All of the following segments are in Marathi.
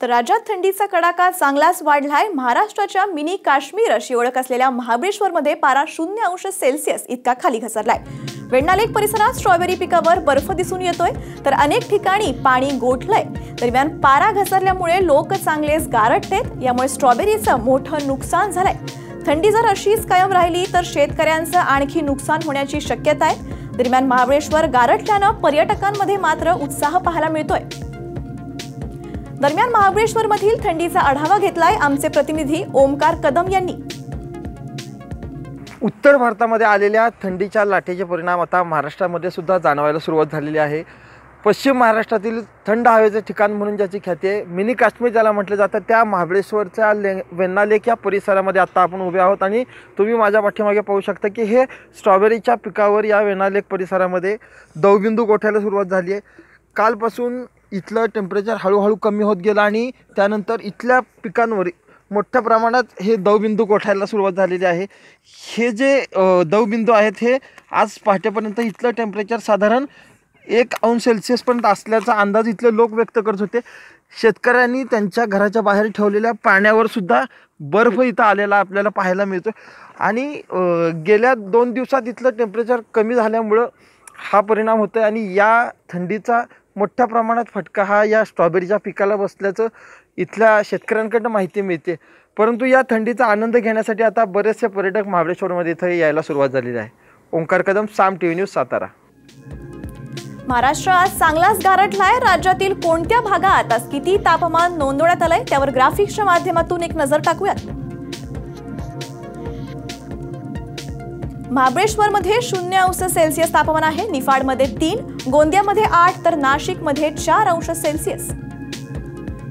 तर राज्यात थंडीचा कडाका चांगलाच वाढलाय। महाराष्ट्राच्या मिनी काश्मीर अशी ओळख असलेल्या महाबळेश्वरमध्ये पारा 0°C इतका खाली घसरलाय। वेण्णा लेक परिसरात स्ट्रॉबेरी पिकावर बर्फ दिसून येतोय, तर अनेक ठिकाणी पाणी गोठलंय। दरम्यान पारा घसरल्यामुळे लोक चांगलेच गारठलेत, यामुळे स्ट्रॉबेरीचं मोठं नुकसान झालंय। थंडी जर अशीच कायम राहिली तर शेतकऱ्यांचं आणखी नुकसान होण्याची शक्यता आहे। दरम्यान महाबळेश्वर गारठल्यानं पर्यटकांमध्ये मात्र उत्साह पाहायला मिळतोय। दरम्यान महाबळेश्वरमधील थंडीचा आढावा घेतलाय आमचे प्रतिनिधी ओमकार कदम यांनी। उत्तर भारतामध्ये आलेल्या थंडीच्या लाटेचे परिणाम आता महाराष्ट्रामध्ये सुद्धा जाणवायला सुरुवात झालेली आहे। पश्चिम महाराष्ट्रातील थंड हवेचे ठिकाण म्हणून ज्याची ख्याती आहे, मिनी काश्मीर ज्याला म्हटलं जातं, त्या महाबळेश्वरच्या वेण्णा लेक या परिसरामध्ये आता आपण उभे आहोत आणि तुम्ही माझ्या पाठीमागे पाहू शकता की हे स्ट्रॉबेरीच्या पिकावर या वेण्णा लेक परिसरामध्ये दवबिंदू गोठायला सुरुवात झाली आहे। कालपासून इथलं टेम्परेचर हळूहळू कमी होत गेलं आणि त्यानंतर इथल्या पिकांवर मोठ्या प्रमाणात हे दवबिंदू गोठायला सुरुवात झालेली आहे। हे जे दवबिंदू आहेत हे आज पहाटेपर्यंत इथलं टेम्परेचर साधारण 1°C पर्यंत असल्याचा अंदाज इथले लोक व्यक्त करत होते। शेतकऱ्यांनी त्यांच्या घराच्या बाहेर ठेवलेल्या पाण्यावर सुद्धा बर्फ इथं आलेला आपल्याला पाहायला मिळतो आणि गेल्या 2 दिवसात इथलं टेम्परेचर कमी झाल्यामुळं हा परिणाम होतोय आणि या थंडीचा मोठ्या प्रमाणात फटका हा या स्ट्रॉबेरीच्या पिकाला बसल्याचं इथल्या शेतकऱ्यांकडून माहिती मिळते। परंतु या थंडीचा आनंद घेण्यासाठी आता बरेचसे पर्यटक महाबळेश्वरमध्ये इथं यायला सुरुवात झालेली आहे। ओंकार कदम, साम टीव्ही न्यूज, सातारा। महाराष्ट्र आज चांगलाच गारठलाय। राज्यातील कोणत्या भागात आज किती तापमान नोंदवण्यात आलंय त्यावर ग्राफिक्सच्या माध्यमातून एक नजर टाकूयात। महाबळेश्वरमध्ये 0°C तापमान आहे। निफाडमध्ये 3, गोंदियामध्ये 8 तर नाशिकमध्ये 4°C।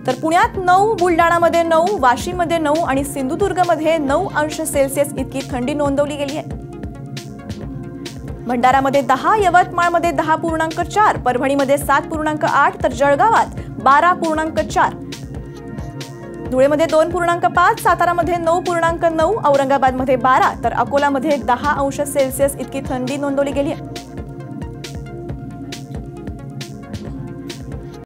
तर पुण्यात 9, बुलडाणामध्ये 9, वाशिममध्ये 9 आणि सिंधुदुर्गमध्ये 9°C इतकी थंडी नोंदवली गेली आहे। भंडारामध्ये 10, यवतमाळमध्ये 10.4, परभणीमध्ये 7.8 तर जळगावात 12.4, धुळेमध्ये 2.5, सातारामध्ये 9.9, औरंगाबादमध्ये 12 तर अकोलामध्ये 10°C इतकी थंडी नोंदवली गेली आहे।